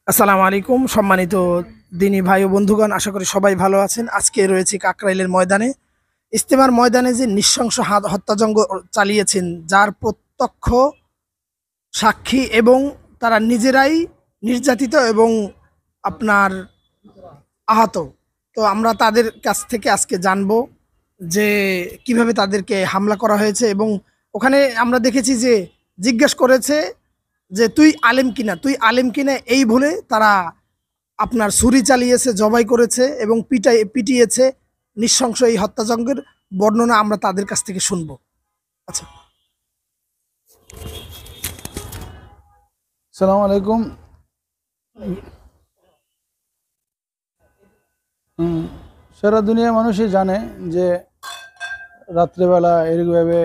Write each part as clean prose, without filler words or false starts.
আসসালামু আলাইকুম সম্মানিত দিনী ভাই ও বন্ধুগণ, আশা করি সবাই ভালো আছেন। আজকে রয়েছে কাকরাইলের ময়দানে, ইজতেমার ময়দানে যে নৃশংস হত্যাযজ্ঞ চালিয়েছেন, যার প্রত্যক্ষ সাক্ষী এবং তারা নিজেরাই নির্যাতিত এবং আপনার আহত। তো আমরা তাদের কাছ থেকে আজকে জানবো যে কিভাবে তাদেরকে হামলা করা হয়েছে, এবং ওখানে আমরা দেখেছি যে জিজ্ঞেস করেছে যে তুই আলেম কিনা, তুই আলেম কিনা, এই বলে তারা আপনার ছুরি চালিয়েছে, জবাই করেছে এবং পিটিয়েছে। নৃশংস এই হত্যাযজ্ঞের বর্ণনা আমরা তাদের কাছ থেকে শুনবো। আচ্ছা, সালাম আলাইকুম। সারা দুনিয়ার মানুষই জানে যে রাত্রেবেলা এরকমভাবে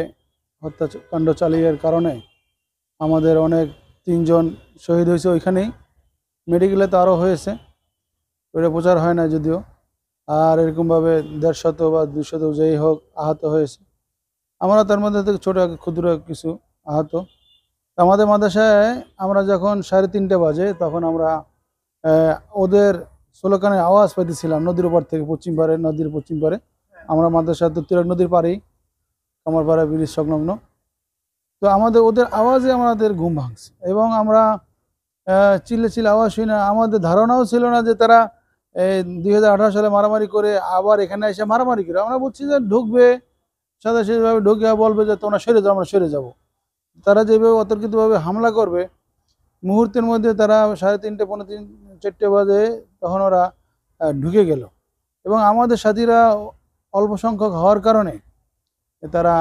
হত্যাকাণ্ড চালিয়ের কারণে আমাদের অনেক 3জন শহীদ হয়েছে। ওইখানেই মেডিকেলে তো আরও হয়েছে, ওটা প্রচার হয় না যদিও। আর এরকমভাবে 150 বা 200 যেই হোক আহত হয়েছে। আমরা তার মধ্যে থেকে ছোটো ক্ষুদ্র কিছু আহত। আমাদের মাদ্রাসায় আমরা যখন 3:30 বাজে তখন আমরা ওদের স্লোগানের আওয়াজ পাইতেছিলাম নদীর উপর থেকে, নদীর পশ্চিম পারে। আমরা মাদ্রাসা তো তিলক নদীর পাড়েই, কামারপাড়া ব্রিজ সংলগ্ন। তো ওদের আওয়াজে আমাদের ঘুম ভাঙছে এবং আমরা চিল্লে আওয়াজ শুনি না। আমাদের ধারণাও ছিল না যে তারা 2018 সালে মারামারি করে আবার এখানে এসে মারামারি করে। আমরা বুঝছি যে ঢুকবে, সাদাসিধেভাবে ঢুকে বলবে যে তোমরা সরে যাও, আমরা সরে যাবো। তারা যেভাবে অতর্কিতভাবে হামলা করবে, মুহূর্তের মধ্যে তারা 3:30 পৌনে 4টে বাজে তখন ওরা ঢুকে গেল। এবং আমাদের সাথীরা অল্প সংখ্যক হওয়ার কারণে তারা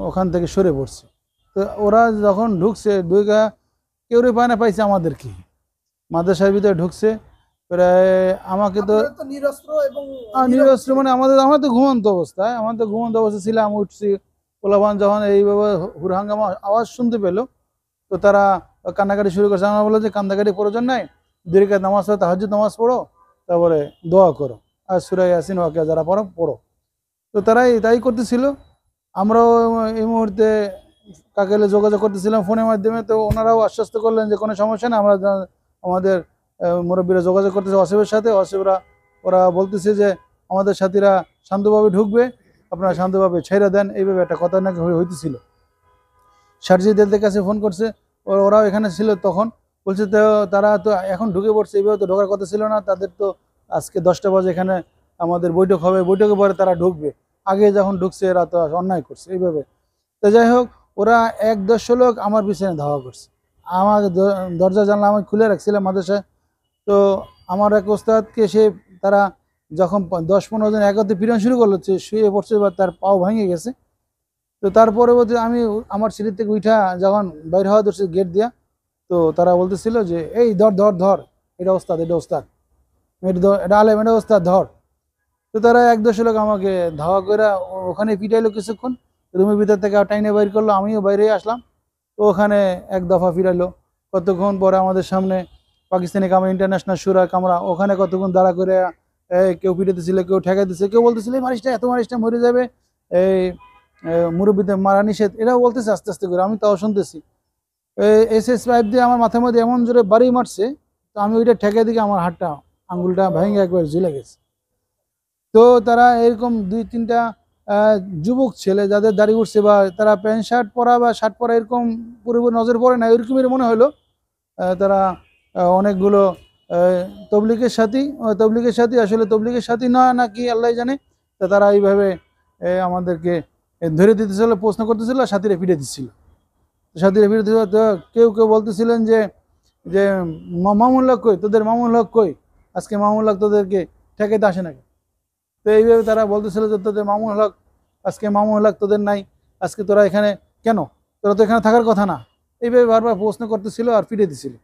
ওখান থেকে সরে পড়ছে। তো ওরা যখন ঢুকছে, ঢুকে কেউরে পাইছে আমাদেরকে, মাদ্রাসার ভিতরে ঢুকছে। প্রায় আমাকে তো নিরস্ত্র মানে আমরা তো ঘুমন্ত অবস্থায়, ছিলাম। উঠছি, পোলাপান যখন এইভাবে হুরহাঙ্গামা আওয়াজ শুনতে পেলো তো তারা কান্নাকাটি শুরু করছে। আমরা বললো যে কান্নাকাটি প্রয়োজন নাই, 2 রাকাত নামাজ পড়ো, তাহাজ্জুদ নামাজ পড়ো, তারপরে দোয়া করো, আর সূরা ইয়াসিন ওয়াকিয়া যারা পড়ো। তো তারাই তাই করতেছিল। আমরাও এই মুহূর্তে কাকেলে যোগাযোগ করতেছিলাম ফোনের মাধ্যমে। তো ওনারাও আশ্বস্ত করলেন যে কোনো সমস্যা না, আমরা আমাদের মুরব্বীরা যোগাযোগ করতেছে অসিফের সাথে। ওরা বলতেছে যে আমাদের সাথীরা শান্তভাবে ঢুকবে, আপনারা শান্তভাবে ছেড়ে দেন, এইভাবে একটা কথা নাকি হইতেছিল। সার্জিদের কাছে ফোন করছে, ওরাও এখানে ছিল তখন। বলছে তো তারা তো এখন ঢুকে পড়ছে, এইভাবে তো ঢোকার কথা ছিল না। তাদের তো আজকে 10টা বাজে এখানে আমাদের বৈঠক হবে, বৈঠকের পরে তারা ঢুকবে। আগে যখন ঢুকছে এরা তো অন্যায় করছে এইভাবে। তো যাই হোক, ওরা 1-100 লোক আমার পিছনে ধাওয়া করছে। আমার দরজা জানলা আমি খুলে রাখছিলাম মাদ্রাসায়। তো আমার এক ওস্তাদকে তারা যখন 10-15 জন একত্রে পিটান শুরু করলো, শুয়ে পড়ছে বা তার পাও ভেঙে গেছে। তো তার পরবর্তী আমি আমার সিঁড়ি থেকে উঠা যখন বাইর হওয়া ধরছি গেট দিয়া, তো তারা বলতেছিল যে এই ধর, এটা ওস্তাদ, এটা আলেম, এটা ওস্তাদ, ধর। তো তারা 1-200 লোক আমাকে ধাওয়া করে ওখানে পিটাইলো কিছুক্ষণ। রুমের ভিতর থেকে টাইনে বাইর করলো, আমিও বাইরে আসলাম। তো ওখানে 1 দফা ফিরাইলো। কতক্ষণ পরে আমাদের সামনে পাকিস্তানি কামরা, ইন্টারন্যাশনাল সুরা কামরা, ওখানে কতক্ষণ দাঁড়া করে কেউ পিটাইতেছিল, কেউ ঠেকাইতেছে, কেউ বলতেছিল এই মারিসটা, এত মারিসটা মরে যাবে, এই মুরব্বীদের মারা নিষেধ, এরাও বলতেছে আস্তে আস্তে করে। আমি তাও শুনতেছি। SS পাইপ দিয়ে আমার মাথার মধ্যে এমন জোরে বাড়ি মারছে, তো আমি ওইটা ঠেকাই দিকে আমার হাতটা, আঙ্গুলটা ভেঙে একবার ঝুলে গেছে। তো তারা এরকম 2-3টা যুবক ছেলে যাদের দাড়ি উঠছে, বা তারা প্যান্ট শার্ট পরা বা শার্ট পরা এরকম পুরোপুরি নজর পড়ে না, এরকমই মনে হলো। তারা অনেকগুলো তবলিগের সাথী, আসলে তবলিগের সাথী নয় নাকি আল্লাহ জানে। তা তারা এইভাবে আমাদেরকে ধরে দিতেছিল, প্রশ্ন করতেছিল, সাথীরা ফিরে দিচ্ছিল। তো কেউ বলতেছিলেন যে যে মামুন হক কই, তোদের মামুন হক কই, আজকে মামুন হক তোদেরকে ঠেকাইতে আসে নাকি। তো এইভাবে তারা বলতেছিল যে তোদের মামুন হক, আজকে মামুন হক তোদের নাই, আজকে তোরা এখানে কেন, তোরা তো এখানে থাকার কথা না। এইভাবে বারবার প্রশ্ন করতেছিল আর ফিরে দিছিল।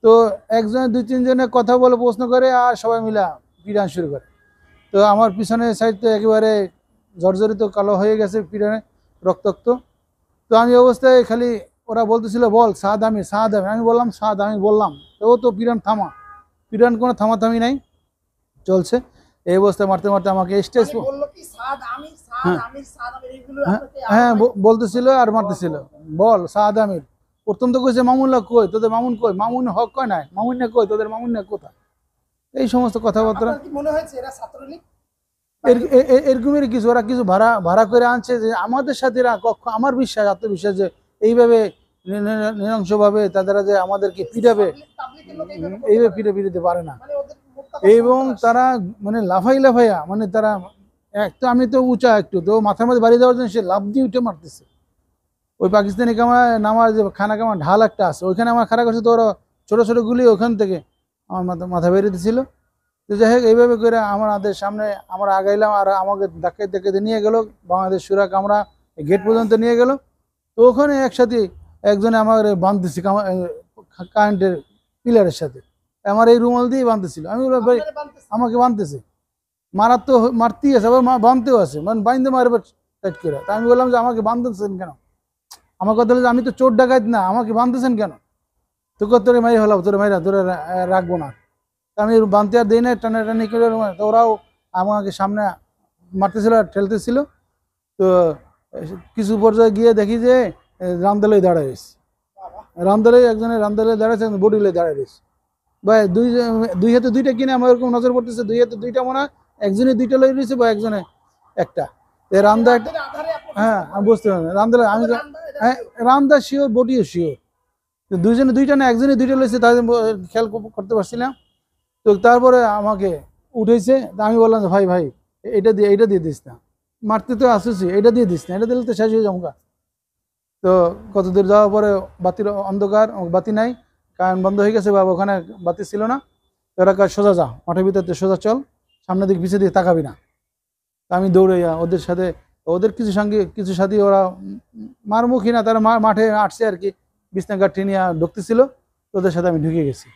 তো একজন 2-3 জনে কথা বলে প্রশ্ন করে আর সবাই মিলে পিটান শুরু করে। তো আমার পিছনের সাইড তো একেবারে জর্জরিত কালো হয়ে গেছে, পিটানে রক্তাক্ত। তো আমি অবস্থায় খালি ওরা বলতেছিল বল সাদ আমি, আমি বললাম সাদ আমি বললাম। তো ও তো পিটান থামা, পিটান কোনো থামাথামি নাই, চলছে। এই অবস্থায় মারতে মারতে আমাকে স্টেজ মানে বললো কি সাদ আমির সাদ হ্যাঁ আমির সাদ আমির এগুলো হ্যাঁ আপনাকে হ্যাঁ বলতেছিল আর মারতেছিল, বল সাদ আমির। প্রথম তো কইছে মামুনলা কই, তোদের মামুন কই, মামুন হক কয় নাই, মামুন না কই, তোদের মামুন না কোথায়, এই সমস্ত কথাবার্তা। আপনার কি মনে হয়েছে এরা ছাত্রলীগ? এরকমেরই কিছু, ওরা কিছু ভাড়া ভাড়া করে আনছে যে আমাদের সাথে এরা আমার বিশ্বাস, আত্মবিশ্বাস যে এইভাবে নৃশংসভাবে তারা যে আমাদেরকে পিটাবে, তাবলিগের লোক এইভাবে করতে এইভাবে পারে না। পিটাতে পারে না। মানে ওদের মুক্তা এবং তারা মানে লাফাই লাফাইয়া, মানে তারা এক তো আমি তো উঁচা একটু, তো মাথার মধ্যে বাড়ি দেওয়ার জন্য সে লাফ দিয়ে উঠে মারতেছে। ওই পাকিস্তানি কামা নামার যে খানা কামা ঢাল একটা আছে, ওইখানে আমার খারাপ করছে, তো ওরা ছোটো ছোটো গুলি ওখান থেকে আমার মাথা বেরিয়ে দিছিল। তো যাই হোক এইভাবে করে আমাদের সামনে আমরা আগাইলাম, আর আমাকে ধাক্কাতে ধাক্কাতে নিয়ে গেল বাংলাদেশ সুরা কামরা গেট পর্যন্ত নিয়ে গেল। তো ওখানে একসাথে একজনে আমার বাঁধতেছি কারেন্টের পিলারের সাথে, আমার এই রুমাল দিয়ে বাঁধতেছিল। আমি বললাম ভাই আমাকে বাঁধতেছে, মারার তো মারতেই আছে, আবার বাঁধতেও আছে, মানে বাইন্দে মারবে টাইট করে। তা আমি বললাম যে আমাকে বাঁধতেছেন কেন? আমার কথা হলো যে আমি তো চোর ডাকাত না, আমাকে বাঁধতেছেন কেন? তো তোরে মারি হলাম, তোরে মাইরা তোরে রাখবো না। তা আমি বাঁধতে আর দিই না, টানাটানি করে। তো ওরাও আমাকে সামনে মারতেছিল আর ঠেলতেছিল। তো কিছু পর্যায়ে গিয়ে দেখি যে রামদালাই দাঁড়ায় রয়েছে, রামদালাই একজনের রামদালাই দাঁড়াচ্ছে, একজন বডিলে দাঁড়ায় রয়েছে। ভাই দুই হাতে দুইটা কিনে আমার এরকম নজর পড়তেছে, দুই হাতে দুইটা মনে হয়, একজনে দুইটা লই রয়েছে বা একজনে একটা। রামদা একটা, হ্যাঁ আমি বুঝতে পারি রামদা, আমি হ্যাঁ রামদা শিওর, বডিও শিওর, দুইজনে দুইটা না একজনে দুইটা লইছে, তাদের খেয়াল করতে পারছিলাম। তো তারপরে আমাকে উঠেছে, তা আমি বললাম যে ভাই ভাই এইটা দিয়ে দিস না, মারতে তো আসছি, এটা দিয়ে দিস না, এটা দিলে তো শেষ হয়ে যাবো। তো কত দূর যাওয়ার পরে বাতির অন্ধকার, বাতি নাই, কারেন্ট বন্ধ হয়ে গেছে, বাবা ওখানে বাতি ছিল না। তো ওরা কাজ সোজা যা, মাঠের ভিতরে সোজা চল, সামনের দিকে পিছিয়ে দিকে তাকাবি না। তা আমি দৌড়াইয়া ওদের সাথে, ওদের কিছু সাথী ওরা মারমুখী না, তারা মাঠে আসছে আর কি, বিছনা গাঠি নিয়ে ঢুকতেছিল, ওদের সাথে আমি ঢুকে গেছি।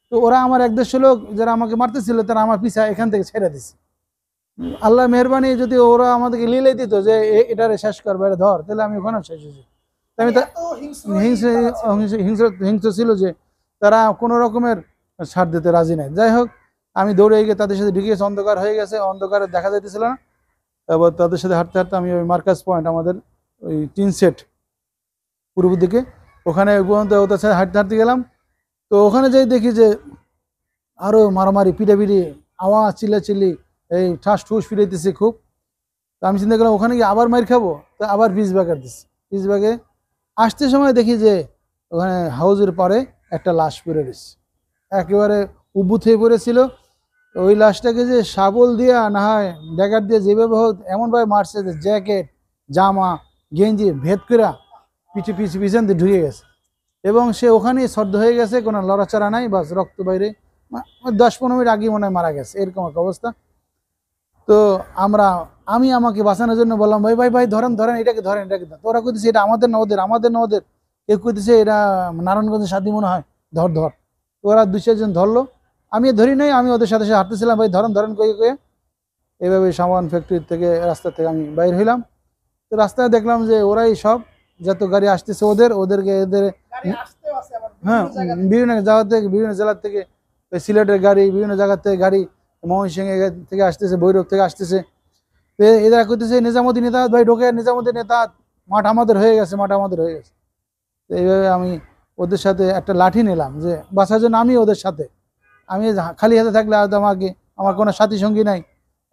তো ওরা আমার এক দেড়শো লোক যারা আমাকে মারতেছিল, তারা আমার পিছা এখান থেকে ছেড়ে দিছে। আল্লাহ মেহরবানি, যদি ওরা আমাদেরকে লিলাই দিত যে এটারে শেষ করবে, এটা ধর, তাহলে আমি ওখানেও শেষ হয়েছি। আমি হিংস্র হিংস্র ছিল যে তারা কোনো রকমের ছাড় দিতে রাজি নাই। যাই হোক আমি দৌড়ে গিয়ে তাদের সাথে ঢুকে গেছি, অন্ধকার হয়ে গেছে, অন্ধকারে দেখা যাইতেছিল না। তারপর তাদের সাথে হাঁটতে হাঁটতে আমি ওই মার্কাস পয়েন্ট, আমাদের ওই টিন সেট পূর্ব দিকে, ওখানে পর্যন্ত ওদের সাথে হাঁটতে হাঁটতে গেলাম। তো ওখানে যাই দেখি যে আরো মারামারি, পিটাপিটি, আওয়াজ, চিল্লাচিল্লি, এই ঠাস ঠুস ফিরাইতেছে খুব। তো আমি চিন্তা করলাম ওখানে গিয়ে আবার মার খাবো, তো আবার পিস ব্যাগার দিচ্ছি। পিস ব্যাগে আসতে সময় দেখি যে ওখানে হাউজের পরে একটা লাশ পড়ে রয়েছে, একেবারে উবুত হয়ে পড়েছিল। ওই লাশটাকে যে শাবল দিয়া না হয় ড্যাগার দিয়ে যেভাবে হোক এমনভাবে মারছে যে জ্যাকেট, জামা, গেঞ্জি ভেদ করে পিছন দিয়ে ঢুকে গেছে, এবং সে ওখানেই সদ্য হয়ে গেছে, কোনো লড়াচড়া নাই, বাস রক্ত বাইরে। 10-15 মিনিট আগে মনে হয় মারা গেছে, এরকম একটা অবস্থা। তো আমাকে বাঁচানোর জন্য বললাম ভাই ভাই ভাই ধরেন ধরেন, এটাকে ধরেন, এটাকে ধরেন। তো ওরা কইতেছে এটা আমাদের না ওদের, আমাদের না ওদের। কেউ কইতেছে এটা নারায়ণগঞ্জের সাথী মনে হয়, ধর ধর। তো ওরা 2-4 জন ধরলো, আমি ধরি নাই, আমি ওদের সাথে সাথে হাঁটতেছিলাম, ভাই ধরেন ধরেন কয়ে কয়ে। এইভাবে সামান ফ্যাক্টরি থেকে, রাস্তা থেকে আমি বাইর হইলাম। তো রাস্তায় দেখলাম যে ওরাই সব, যত গাড়ি আসতেছে ওদেরকে এদের, হ্যাঁ বিভিন্ন জায়গা থেকে, বিভিন্ন জেলার থেকে, সিলেটের গাড়ি, বিভিন্ন জায়গার থেকে গাড়ি, ময়মনসিংহ থেকে আসতেছে, ভৈরব থেকে আসতেছে। এরা করতেছে নিজামুদ্দিন নেতাত ভাই ঢোকে, নিজামুদ্দিন নেতাত, মাঠ আমাদের হয়ে গেছে, মাঠ আমাদের হয়ে গেছে। তো এইভাবে আমি ওদের সাথে একটা লাঠি নিলাম যে বাঁচার জন্য, আমি ওদের সাথে, আমি খালি হাতে থাকলে হয়তো আমার কোনো সাথী সঙ্গী নাই,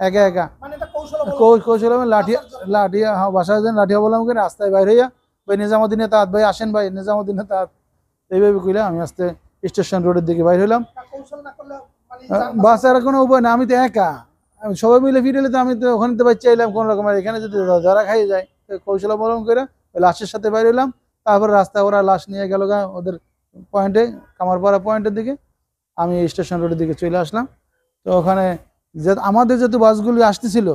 একা একা কৌশল লাঠি লাঠি হ্যাঁ বাসার জন্য লাঠি বললাম, রাস্তায় বাইর হইয়া ভাই নিজামুদ্দিন নেতাত ভাই আসেন, ভাই নিজামুদ্দিন নেতাত, এইভাবে কইলাম। আমি আস্তে স্টেশন রোডের দিকে বাইর হইলাম। বাঁচার কোনো উপায় না, আমি তো একা, সবাই মিলে ফিরে এলে তো আমি তো ওখানে তো বাচ্চা এলাম কোনো রকমের, এখানে যদি ধরা খাই যায়, কৌশল অবলম্বন করে লাশের সাথে বাইরে এলাম। তারপর রাস্তায় ওরা লাশ নিয়ে গেল ওদের পয়েন্টে, কামারপাড়া পয়েন্টের দিকে। আমি স্টেশন রোডের দিকে চলে আসলাম। তো ওখানে যে আমাদের যেহেতু বাসগুলি আসতেছিল,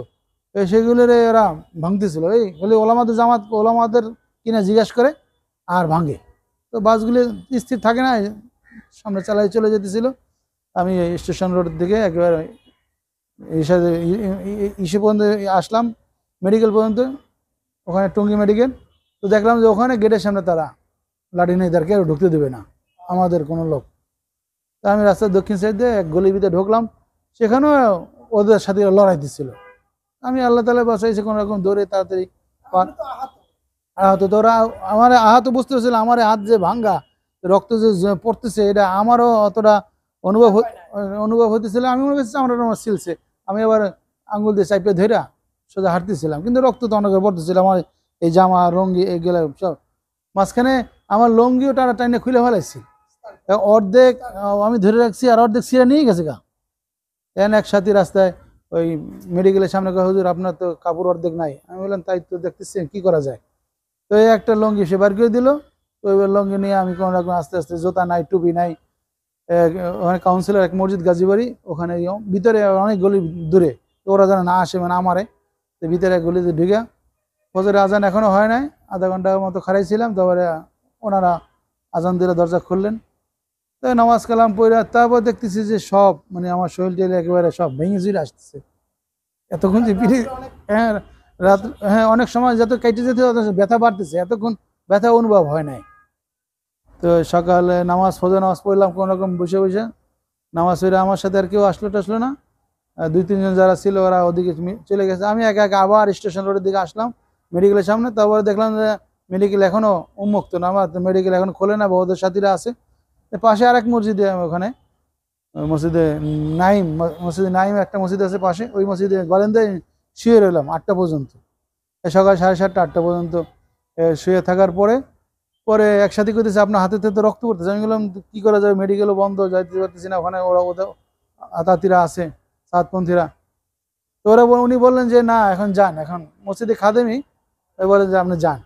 সেগুলোর ওরা ভাঙতেছিল, এই বলে ওলামাদের কিনা জিজ্ঞাসা করে আর ভাঙে। তো বাসগুলি স্থির থাকে না, সামনে চালাই চলে যেতেছিল। আমি স্টেশন রোডের দিকে একেবারে ইসে পর্যন্ত আসলাম, মেডিকেল পর্যন্ত, ওখানে টঙ্গী মেডিকেল। তো দেখলাম যে ওখানে গেটের সামনে তারা লাঠি নেই, তার কেউ ঢুকতে দেবে না আমাদের কোনো লোক। তা আমি রাস্তার দক্ষিণ সাইড দিয়ে এক গলির ভিতরে ঢুকলাম, সেখানেও ওদের সাথে লড়াই দিচ্ছিল। আমি আল্লাহ তাআলা বাঁচাইছে কোনো রকম দৌড়ে তাড়াতাড়ি আহত। তো ওরা আমার আহত বুঝতে পারছিল, আমার হাত যে ভাঙ্গা, রক্ত যে পড়তেছে, এটা আমারও অতটা অনুভব হতেছিল। আমি মনে করছি আমার সিলছে। আমি আবার আঙ্গুল দিয়ে চাইপে ধইরা সোজা হাঁটতেছিলাম, কিন্তু রক্ত তো অনেক পড়তেছিল। আমার এই জামা লুঙ্গি এগুলো সব, মাঝখানে আমার লুঙ্গিও টানা টাইনে খুলে ফেলাইছি। অর্ধেক আমি ধরে রাখছি, আর অর্ধেক ছিঁড়ে নিয়ে গেছে গা। এক সাথী রাস্তায় ওই মেডিকেলের সামনে কয়, হুজুর আপনার তো কাপড় অর্ধেক নাই। আমি বললাম তাই তো দেখতেছি, কি করা যায়। তো এই একটা লুঙ্গি সে বার করে দিল। তো ওই লুঙ্গি নিয়ে আমি কোনো রকম আস্তে আস্তে, জুতা নাই, টুপি নাই, ওখানে কাউন্সিলর এক মসজিদ গাজীবাড়ি, ওখানে ভিতরে অনেক গলি দূরে, তো ওরা যেন না আসে, মানে আমারে। তো ভিতরে এক গলিতে ঢুকে, ফজরের আজান এখনো হয় নাই, আধা ঘন্টার মতো খারাইছিলাম। তারপরে ওনারা আজান দিলে দরজা খুললেন। তো নামাজ কালাম পড়া, তারপর দেখতেছি যে সব, মানে আমার শরীর টেলে একেবারে সব ভেঙে চুরে আসতেছে। এতক্ষণ যে পিঠে, হ্যাঁ রাত, হ্যাঁ অনেক সময় যত কেটে যেতে ব্যথা বাড়তেছে, এতক্ষণ ব্যথা অনুভব হয় নাই। তো সকালে নামাজ, ফজর নামাজ পড়লাম কোনো রকম বসে বসে। নামাজ পড়ে আমার সাথে আর কেউ আসলো টাসলো না। দুই তিনজন যারা ছিল ওরা ওদিকে চলে গেছে। আমি একা একা আবার স্টেশন রোডের দিকে আসলাম, মেডিকেলের সামনে। তারপরে দেখলাম যে মেডিকেল এখনো উন্মুক্ত না, আমার মেডিকেল এখন খোলে না, বা ওদের সাথীরা আছে। পাশে আরেক মসজিদে, ওখানে মসজিদে নাইম, মসজিদে নাইম একটা মসজিদ আছে পাশে, ওই মসজিদে বারান্দায় শুয়ে রইলাম 8টা পর্যন্ত। সকাল 7:30 8টা পর্যন্ত শুয়ে থাকার পরে পরে একসাথে করতেছে, আপনার হাতে তো রক্ত পড়তেছে। আমি বললাম কি করা যাবে, মেডিকেলও বন্ধ, যাইতে পারতেছি না, ওখানে ওরা ওদের আতাতিরা আছে, সাতপন্থীরা। তো ওরা উনি বললেন যে না এখন যান, এখন মসজিদে খাদেমি, বলে যে আপনি যান।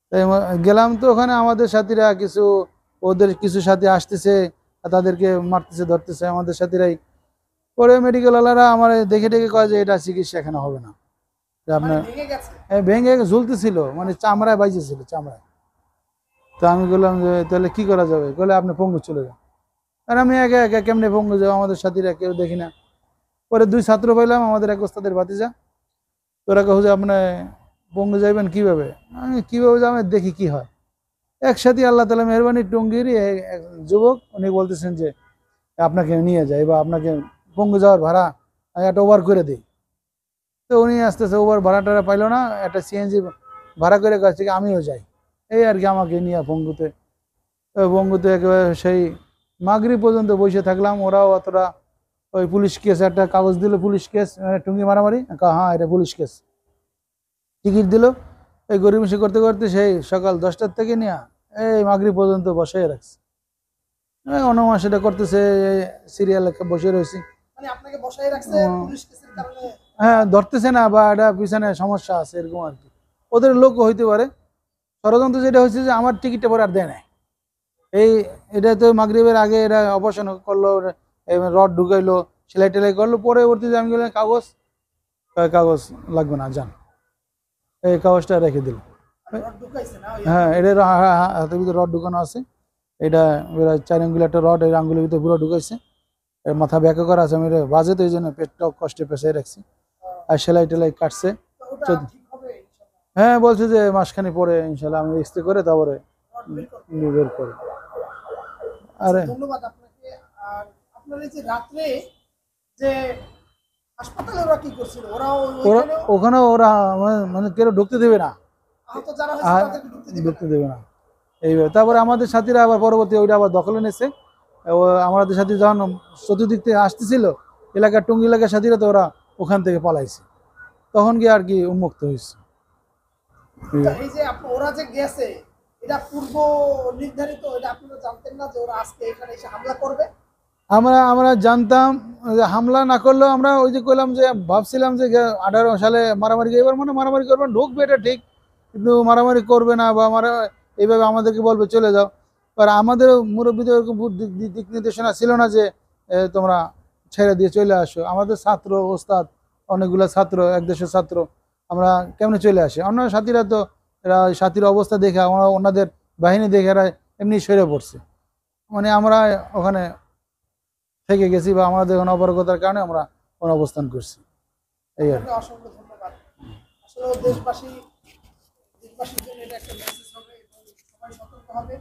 তাই গেলাম। তো ওখানে আমাদের সাথীরা কিছু, ওদের কিছু সাথী আসতেছে, তাদেরকে মারতেছে, ধরতেছে আমাদের সাথীরাই। পরে মেডিকেল ওয়ালারা আমার দেখে দেখে কয় যে এটা চিকিৎসা এখানে হবে না, যে আপনার ভেঙে ঝুলতেছিল, মানে চামড়ায় বাইজেছিল, চামড়ায়। তো আমি বললাম যে তাহলে কি করা যাবে, বলে আপনি পঙ্গু চলে যান। আর আমি একা একা কেমনে পঙ্গু যাবো, আমাদের সাথীরা কেউ দেখি না। পরে 2 ছাত্র পাইলাম, আমাদের এক ওস্তাদের ভাতিজা। তোরা কাহু যে আপনি পঙ্গু যাইবেন কিভাবে, আমি কিভাবে যাবেন দেখি কি হয়। একসাথে আল্লাহ তাআলা মেহরবানি, টঙ্গিরই এক যুবক, উনি বলতেছেন যে আপনাকে নিয়ে যায়, বা আপনাকে পঙ্গু যাওয়ার ভাড়া একটা ওভার করে দিই। তো উনি আস্তে আস্তে ওভার ভাড়াটা পাইলো না, একটা সিএনজি ভাড়া করে কাছে আমিও যাই। এই আর কি, আমাকে নিয়ে পঙ্গুতে, পঙ্গুতে একেবারে সেই মাগরিব পর্যন্ত বসে থাকলাম। ওরাও অতটা, ওই পুলিশ কেস একটা কাগজ দিল, পুলিশ কেস, টুঙ্গি মারামারি, হ্যাঁ এটা পুলিশ কেস, টিকিট দিল। এই গরিমসি করতে করতে সেই সকাল 10টার থেকে নিয়ে এই মাগরিব পর্যন্ত বসে রাখছে। অনমা সেটা করতেছে, সিরিয়াল বসে রয়েছি। হ্যাঁ ধরতেছে না, বা এটা পিছনে সমস্যা আছে এরকম আর কি, ওদের লোক হইতে পারে। ষড়যন্ত্র যেটা হচ্ছে যে আমার টিকিটটা পরে আর দেয় নাই। এটা তো মাগরিবের আগে এরা অপারেশন করলো, রড ঢুকাইলো, সেলাই টেলাই করলো। পরবর্তীতে আমি বললাম কাগজ, কাগজ লাগবে না, যান। এই কাগজটা রেখে দিল। হ্যাঁ এটা হাতের ভিতরে রড ঢুকানো আছে। এটা 4 আঙ্গুল একটা রড, এই আঙ্গুলের ভিতরে পুরো ঢুকাইছে। মাথা ব্যাকা করা আছে, আমি বাজে, তো এই জন্য পেটটা কষ্টে পেঁচাই রাখছি। আর সেলাই টেলাই কাটছে। হ্যাঁ বলছে যে মাসখানি পরে ইনশাল্লাহ আমি ইস্ত্রি করে তারপরে বের করে। আরে ধন্যবাদ আপনাকে। আর আপনার এই যে রাত্রে যে হাসপাতালে ওরা কি করছিল, ওখানে ওরা মানে কেউ ঢুকতে দেবে না, আহত যারা হয়েছে তাদেরকে ঢুকতে দেবে না এইভাবে। তারপরে আমাদের সাথীরা আবার পরবর্তী ওইটা আবার দখলে নিয়েছে। আমাদের সাথী যখন চতুর্দিক থেকে আসতেছিল, এলাকার টুঙ্গি এলাকার সাথীরা, তো ওরা ওখান থেকে পালাইছে, তখন গিয়ে আর কি উন্মুক্ত হয়েছে। এই যে ওরা যে গেছে, এটা পূর্ব নির্ধারিত, এটা আপনারা জানতেন না যে ওরা আজকে এখানে এসে হামলা করবে? আমরা জানতাম যে হামলা না করলেও আমরা ওই যে কইলাম যে ভাবছিলাম যে 18 সালে মারামারি, এবার মানে মারামারি করবে, ঢুকবে এটা ঠিক, কিন্তু মারামারি করবে না, বা এইভাবে আমাদেরকে বলবে চলে যাও। আর আমাদের মুরব্বীদের ওরকম দিক নির্দেশনা ছিল না যে তোমরা ছেড়ে দিয়ে চলে আসো। আমাদের ছাত্র ওস্তাদ, অনেকগুলো ছাত্র, এক দেশের ছাত্র, আমরা কেমনে চলে আসি। অন্য সাথীরা তো, এরা সাথীর অবস্থা দেখে, আমরা ওনাদের বাহিনী দেখে এরা এমনি সরে পড়ছে। মানে আমরা ওখানে থেকে গেছি, বা আমাদের অপারগতার কারণে আমরা অবস্থান করছি। এই আর অসংখ্য ধন্যবাদ। আসলে দেশবাসীর জন্য এটা একটা মেসেজ হবে, এবং সবাই সতর্ক হবে।